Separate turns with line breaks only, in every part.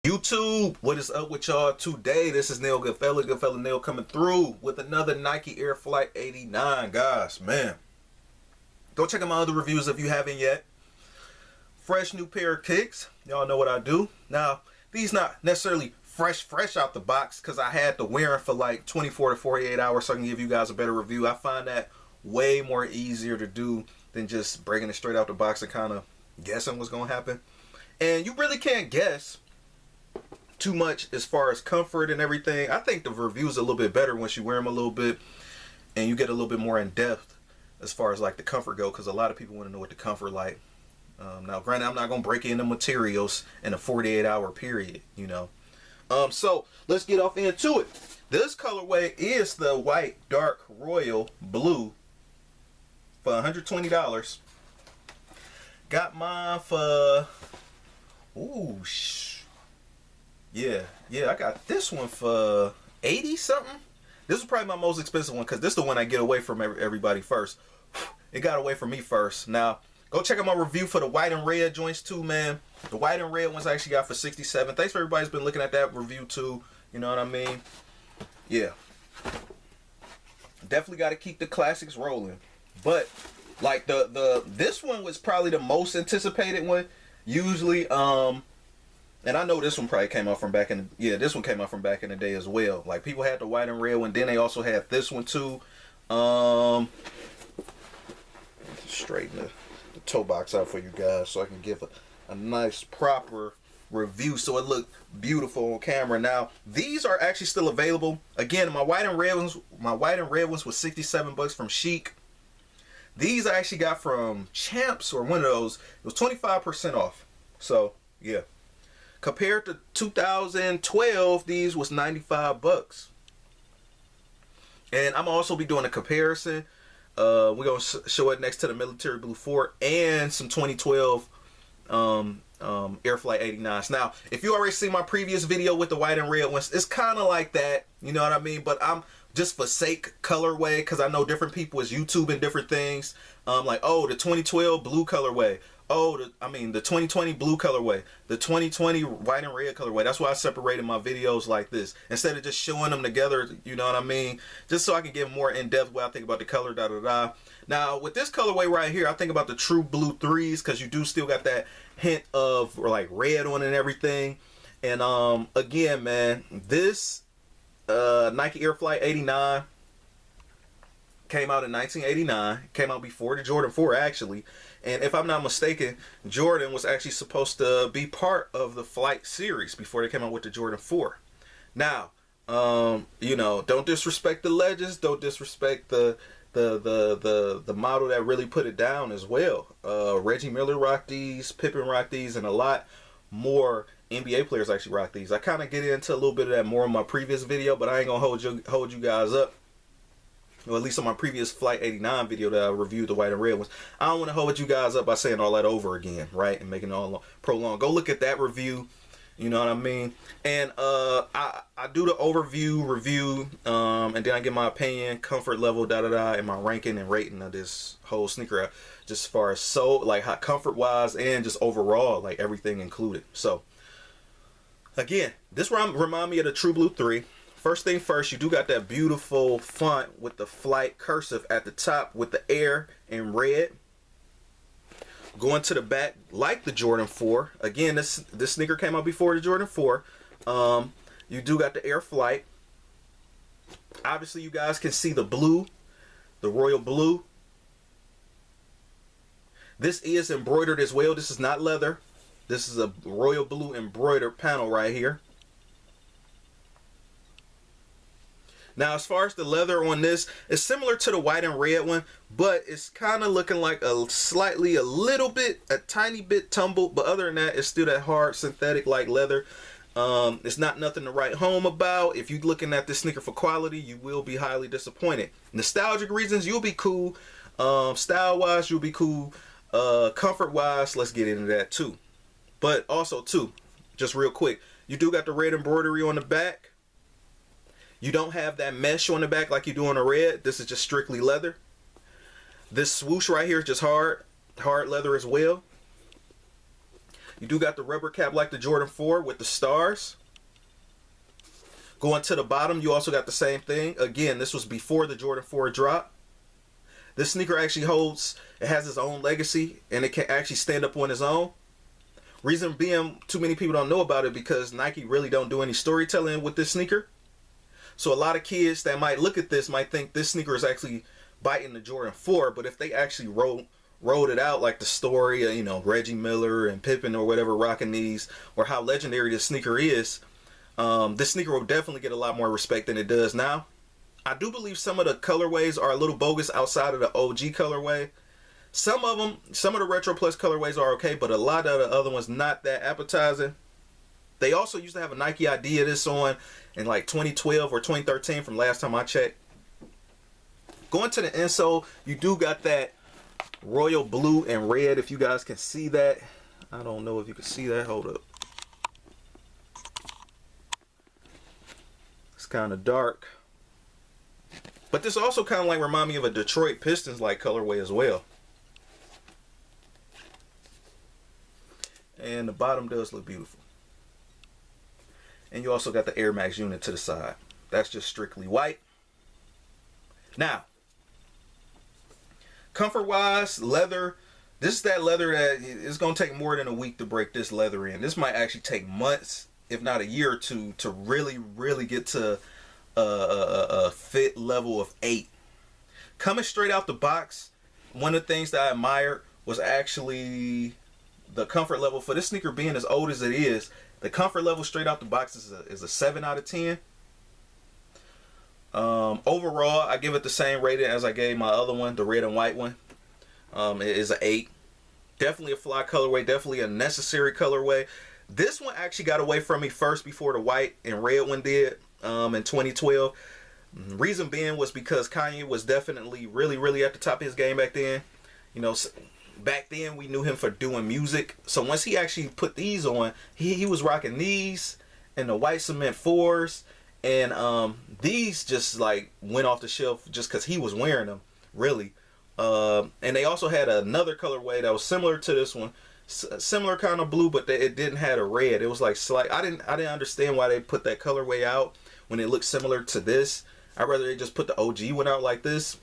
YouTube, what is up with y'all today? This is Neil Goodfella Neil coming through with another Nike Air Flight 89. Guys, man, go check out my other reviews if you haven't yet. Fresh new pair of kicks. Y'all know what I do. Now, these not necessarily fresh out the box because I had to wear them for like 24 to 48 hours so I can give you guys a better review. I find that way more easier to do than just breaking it straight out the box and kind of guessing what's going to happen. And you really can't guess too much as far as comfort and everything. I think the review's a little bit better once you wear them a little bit and you get a little bit more in depth as far as like the comfort go, because a lot of people want to know what the comfort like. Now granted, I'm not gonna break in the materials in a 48-hour period, you know. So let's get off into it. This colorway is the white dark royal blue for $120. Got mine for I got this one for 80 something. This is probably my most expensive one because this is the one I get away from everybody first. It got away from me first. Now, go check out my review for the white and red joints too, man. The white and red ones I actually got for 67. Thanks for everybody who's been looking at that review too. You know what I mean? Yeah. Definitely got to keep the classics rolling. But like this one was probably the most anticipated one. Usually, and I know this one probably came out from back in this one came out from back in the day as well. Like people had the white and red one, then they also had this one too. Straighten the toe box out for you guys so I can give a nice proper review so it looked beautiful on camera. Now these are actually still available. Again, my white and red ones was $67 from Chic. These I actually got from Champs or one of those. It was 25% off. So yeah. Compared to 2012, these was $95. And I'm also be doing a comparison. We're gonna show it next to the Military Blue 4 and some 2012 Air Flight 89s. Now, if you already seen my previous video with the white and red ones, it's kind of like that. You know what I mean? But I'm just for sake colorway because I know different people is YouTubing different things. Like, oh, the 2012 blue colorway. Oh, the 2020 blue colorway, the 2020 white and red colorway. That's why I separated my videos like this instead of just showing them together. You know what I mean? Just so I can get more in depth what I think about the color. Now with this colorway right here, I think about the true blue 3s because you do still got that hint of like red on it and everything. And again, man, this Nike Air Flight 89 came out in 1989. Came out before the Jordan 4 actually. And if I'm not mistaken, Jordan was actually supposed to be part of the Flight series before they came out with the Jordan 4. Now, you know, don't disrespect the legends. Don't disrespect the model that really put it down as well. Reggie Miller rocked these, Pippen rocked these, and a lot more NBA players actually rock these. I kind of get into a little bit of that more in my previous video, but I ain't gonna hold you guys up. Or at least on my previous Flight 89 video that I reviewed the white and red ones. I don't want to hold you guys up by saying all that over again, right? And making it all prolonged. Go look at that review. You know what I mean? And I do the overview review, and then I give my opinion, comfort level, and my ranking and rating of this whole sneaker, just as far as like how comfort wise and just overall, like everything included. So again, this remind me of the True Blue 3. First thing first, you do got that beautiful font with the Flight cursive at the top with the Air in red. Going to the back, like the Jordan 4. Again, this sneaker came out before the Jordan 4. You do got the Air Flight. Obviously, you guys can see the blue, the royal blue. This is embroidered as well. This is not leather. This is a royal blue embroidered panel right here. Now, as far as the leather on this, it's similar to the white and red one, but it's kind of looking like a tiny bit tumbled. But other than that, it's still that hard synthetic like leather. It's not nothing to write home about. If you're looking at this sneaker for quality, you will be highly disappointed. Nostalgic reasons, you'll be cool. Style-wise, you'll be cool. Comfort-wise, let's get into that too. But also too, just real quick, you do got the red embroidery on the back. You don't have that mesh on the back like you do on the red. This is just strictly leather. This swoosh right here is just hard leather as well. You do got the rubber cap like the Jordan 4 with the stars. Going to the bottom, you also got the same thing. Again, this was before the Jordan 4 drop. This sneaker actually it has its own legacy, and it can actually stand up on its own. Reason being, too many people don't know about it because Nike really don't do any storytelling with this sneaker. So a lot of kids that might look at this might think this sneaker is actually biting the Jordan 4, but if they actually wrote it out like the story of, you know, Reggie Miller and Pippen or whatever rocking these, or how legendary this sneaker is, this sneaker will definitely get a lot more respect than it does now. I do believe some of the colorways are a little bogus outside of the OG colorway. Some of the Retro Plus colorways are okay, but a lot of the other ones not that appetizing. They also used to have a Nike ID of this on in like 2012 or 2013 from last time I checked. Going to the insole, you do got that royal blue and red, if you guys can see that. I don't know if you can see that. Hold up. It's kind of dark. But this also kind of like remind me of a Detroit Pistons like colorway as well. And the bottom does look beautiful. And you also got the Air Max unit to the side. That's just strictly white. Now, comfort wise, leather. This is that leather that it's going to take more than a week to break this leather in. This might actually take months, if not a year or two, to really get to a fit level of 8. Coming straight out the box, one of the things that I admired was actually the comfort level for this sneaker being as old as it is. The comfort level straight out the box is a 7 out of 10. Overall, I give it the same rating as I gave my other one, the red and white one. It is an 8. Definitely a fly colorway, definitely a necessary colorway. This one actually got away from me first before the white and red one did in 2012. Reason being was because Kanye was definitely really at the top of his game back then. You know, back then we knew him for doing music. So once he actually put these on, he was rocking these and the white cement 4s. And these just like went off the shelf just because he was wearing them, really. And they also had another colorway that was similar to this one, similar kind of blue, but it didn't have a red. It was like slight. I didn't understand why they put that colorway out when it looked similar to this. I'd rather they just put the OG one out like this.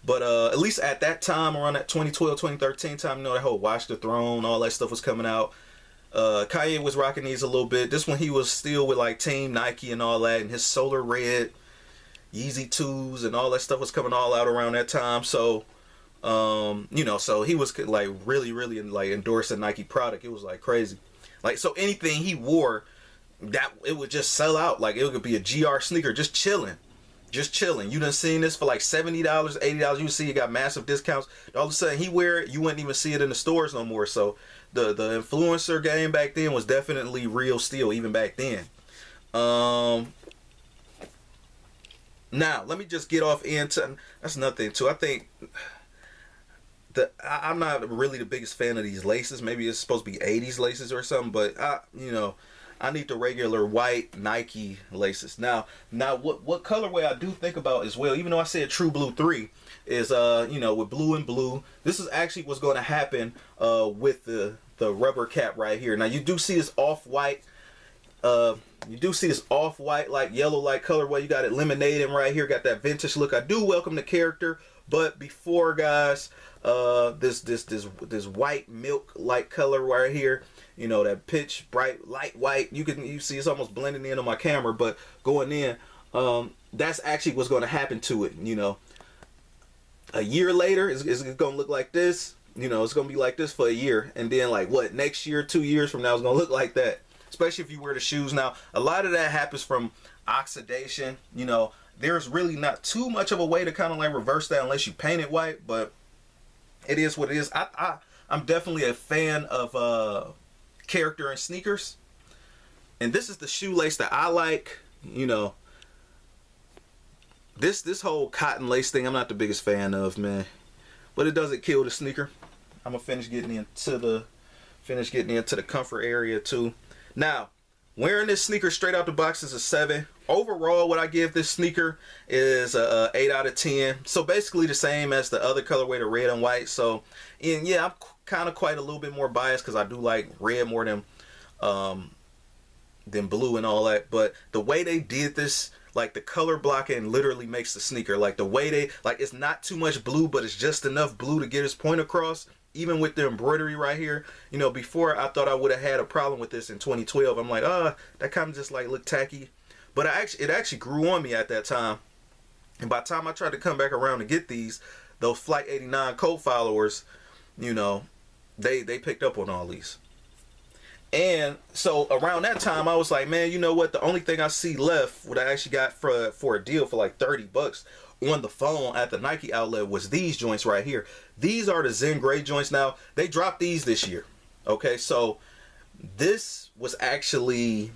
But at least at that time, around that 2012, 2013 time, you know, that whole Watch the Throne, all that stuff was coming out. Kanye was rocking these a little bit. This one he was still with like Team Nike and all that, and his Solar Red, Yeezy 2s and all that stuff was coming all out around that time. So, you know, so he was like really like endorsing Nike product. It was like crazy. Like, so anything he wore, that it would just sell out. Like, it could be a GR sneaker just chilling. Just chilling. You done seen this for like $70, $80. You see it got massive discounts. All of a sudden he wear it, you wouldn't even see it in the stores no more. So the influencer game back then was definitely real still, even back then. Now let me just get off into, that's another thing too. I think I'm not really the biggest fan of these laces. Maybe it's supposed to be 80s laces or something, but you know, I need the regular white Nike laces. Now what colorway I do think about as well, even though I said True Blue 3, is you know, with blue and blue. This is actually what's going to happen with the rubber cap right here. Now you do see this off-white, like yellow like colorway. You got it lemonade right here, got that vintage look. I do welcome the character, but before, guys, this white milk like color right here, you know, that pitch bright light white, you see it's almost blending in on my camera, but going in, that's actually what's going to happen to it. You know, a year later it's going to look like this. You know, it's going to be like this for a year, and then like what, next year, 2 years from now, it's going to look like that, especially if you wear the shoes. Now a lot of that happens from oxidation. You know, there's really not too much of a way to kind of like reverse that unless you paint it white, but it is what it is. I'm definitely a fan of character in sneakers, and this is the shoelace that I like. You know, this whole cotton lace thing I'm not the biggest fan of, man, but it doesn't kill the sneaker. I'm gonna finish getting into the comfort area too. Now, wearing this sneaker straight out the box is a 7. Overall, what I give this sneaker is a 8 out of 10. So basically the same as the other colorway, the red and white. So, and yeah, I'm kind of quite a little bit more biased because I do like red more than blue and all that. But the way they did this, like the color blocking literally makes the sneaker. Like the way they, like it's not too much blue, but it's just enough blue to get his point across. Even with the embroidery right here, you know, before I thought I would have had a problem with this in 2012. I'm like, that kind of just like looked tacky. But it actually grew on me at that time. And by the time I tried to come back around to get these, those Flight 89 cult followers, you know, they picked up on all these. And so around that time, I was like, man, you know what? The only thing I see left, what I actually got for a deal for like $30 on the phone at the Nike outlet was these joints right here. These are the Zen Gray joints. Now, they dropped these this year. Okay, so this was actually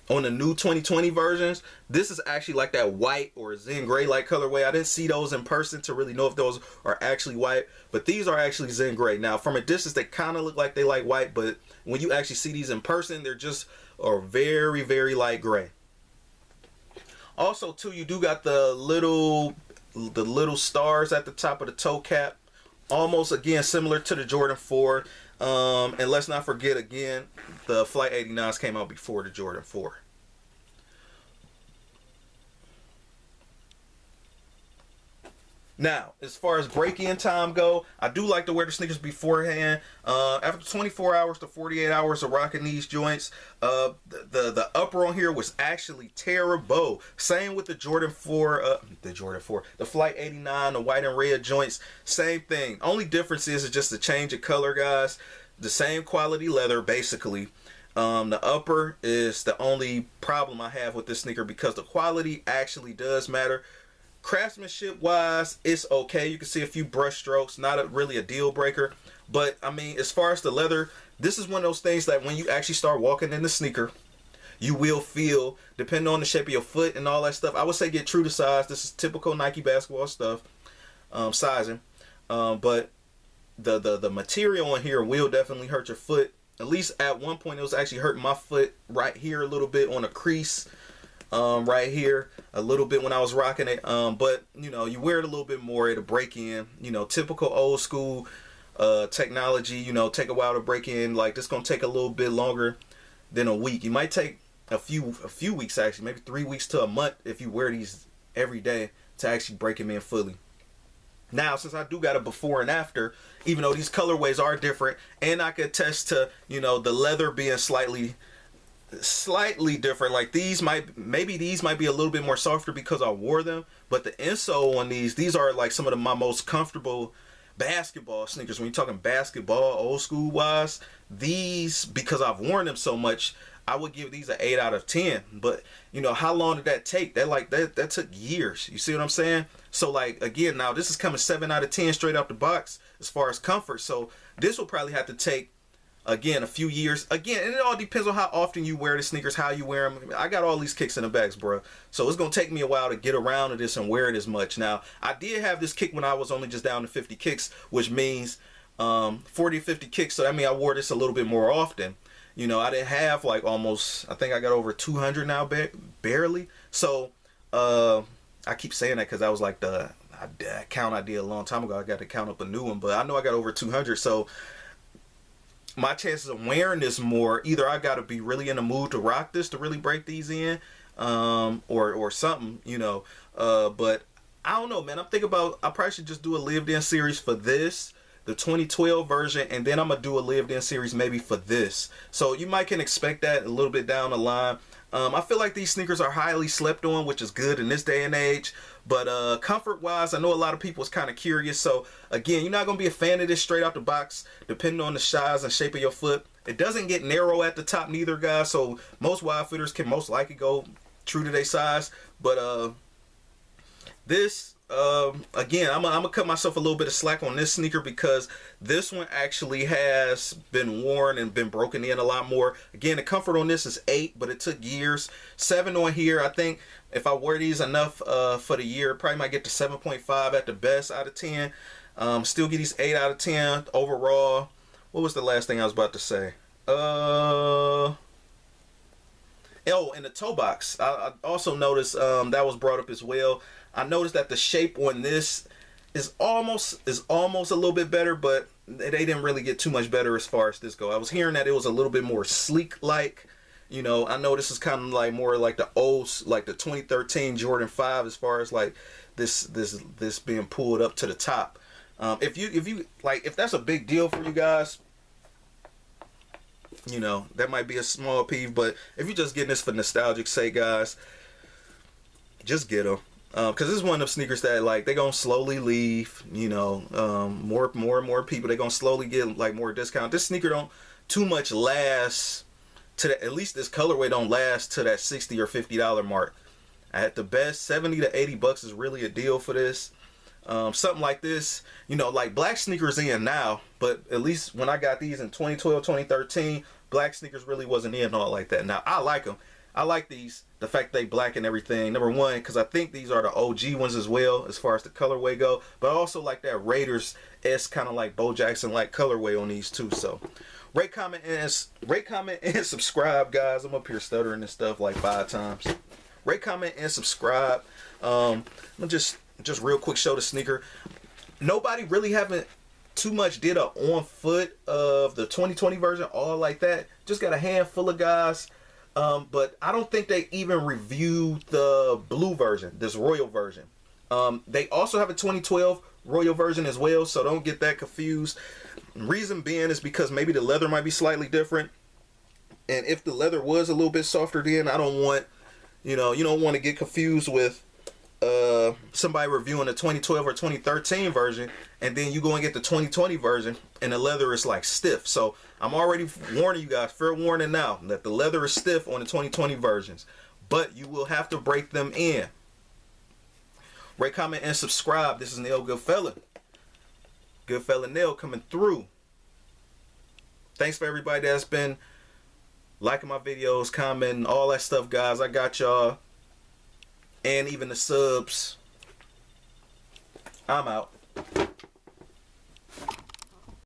on the new 2020 versions. This is actually like that white or Zen Gray like colorway. I didn't see those in person to really know if those are actually white, but these are actually Zen Gray. Now, from a distance, they kind of look like they like white, but when you actually see these in person, they're just a very, very light gray. Also, too, you do got the little stars at the top of the toe cap. Almost, again, similar to the Jordan 4. And let's not forget, again, the Flight 89s came out before the Jordan 4. Now, as far as break-in time go, I do like to wear the sneakers beforehand. After 24 hours to 48 hours of rocking these joints, the upper on here was actually terrible. Same with the Jordan 4, the Flight 89, the white and red joints, same thing. Only difference is just a change of color, guys. The same quality leather, basically. The upper is the only problem I have with this sneaker because the quality actually does matter. Craftsmanship wise, it's okay. You can see a few brush strokes, not really a deal breaker. But I mean, as far as the leather, this is one of those things that when you actually start walking in the sneaker, you will feel, depending on the shape of your foot and all that stuff. I would say get true to size. This is typical Nike basketball stuff, sizing. But the material in here will definitely hurt your foot. At least at one point, it was actually hurting my foot right here a little bit on a crease. Right here a little bit when I was rocking it, but you know, you wear it a little bit more, it'll break in. You know, typical old school technology, you know, take a while to break in. Like this gonna take a little bit longer than a week. You might take a few weeks, actually maybe 3 weeks to a month if you wear these every day to actually break them in fully. Now, since I do got a before and after, even though these colorways are different, and I could attest to, you know, the leather being slightly different. Like these might be a little bit more softer because I wore them, but the insole on these are like some of my most comfortable basketball sneakers. When you're talking basketball old school wise, these, because I've worn them so much, I would give these an 8 out of 10. But you know, how long did that take? That took years. You see what I'm saying? So like, again, now this is coming 7 out of 10 straight out the box as far as comfort. So this will probably have to take, again, a few years. Again, and it all depends on how often you wear the sneakers, how you wear them. I got all these kicks in the bags, bro. So it's going to take me a while to get around to this and wear it as much. Now, I did have this kick when I was only just down to 50 kicks, which means 40 to 50 kicks. So that means I wore this a little bit more often. You know, I didn't have like almost, I think I got over 200 now, barely. So I keep saying that because I was like the count I did a long time ago. I got to count up a new one, but I know I got over 200. So my chances of wearing this more, either I got to be really in the mood to rock this to really break these in, or something, you know. But I don't know, man. I'm thinking about, I probably should just do a lived in series for this, the 2012 version, and then I'm gonna do a lived in series maybe for this. So you might can expect that a little bit down the line. I feel like these sneakers are highly slept on, which is good in this day and age. But comfort wise, I know a lot of people is kind of curious. So again, you're not going to be a fan of this straight out the box, depending on the size and shape of your foot. It doesn't get narrow at the top neither, guys. So most wide footers can most likely go true to their size. But this, again, I'm gonna cut myself a little bit of slack on this sneaker because this one actually has been worn and been broken in a lot more. Again, the comfort on this is 8, but it took years. 7 on here. I think if I wear these enough for the year, probably might get to 7.5 at the best out of 10. Still get these 8 out of 10 overall. What was the last thing I was about to say? Oh, and the toe box. I also noticed that was brought up as well. I noticed that the shape on this is almost a little bit better, but they didn't really get too much better as far as this go. I was hearing that it was a little bit more sleek like. You know, I know this is kind of like more like the old, like the 2013 Jordan 5 as far as like this being pulled up to the top. If you like, if that's a big deal for you guys, you know, that might be a small peeve. But if you're just getting this for nostalgic sake, guys, just get them. Because this is one of them sneakers that like they gonna slowly leave. You know, more and more people, they gonna slowly get like more discount. This sneaker don't too much last to that, at least this colorway don't last to that $60 or $50 mark. At the best, $70 to $80 is really a deal for this. Something like this, you know, like black sneakers in now, but at least when I got these in 2012, 2013, black sneakers really wasn't in all like that. Now I like them. I like these, the fact they black and everything. Number one, because I think these are the OG ones as well, as far as the colorway go. But I also like that Raiders-esque kind of like Bo Jackson like colorway on these too. So rate, comment, and subscribe, guys. I'm up here stuttering and stuff like 5 times. Rate, comment, and subscribe. I'm just real quick show the sneaker. Nobody really haven't too much did a on foot of the 2020 version, all like that. Just got a handful of guys. But I don't think they even reviewed the blue version, this royal version. They also have a 2012 royal version as well, so don't get that confused. Reason being is because maybe the leather might be slightly different. And if the leather was a little bit softer then, I don't want, you know, you don't want to get confused with somebody reviewing the 2012 or 2013 version, and then you go and get the 2020 version and the leather is like stiff. So I'm already warning you guys, fair warning now, that the leather is stiff on the 2020 versions, but you will have to break them in. Rate, comment, and subscribe. This is Nail Goodfella. Goodfella Nail coming through. Thanks for everybody that's been liking my videos, commenting, all that stuff, guys. I got y'all. And even the subs. I'm out.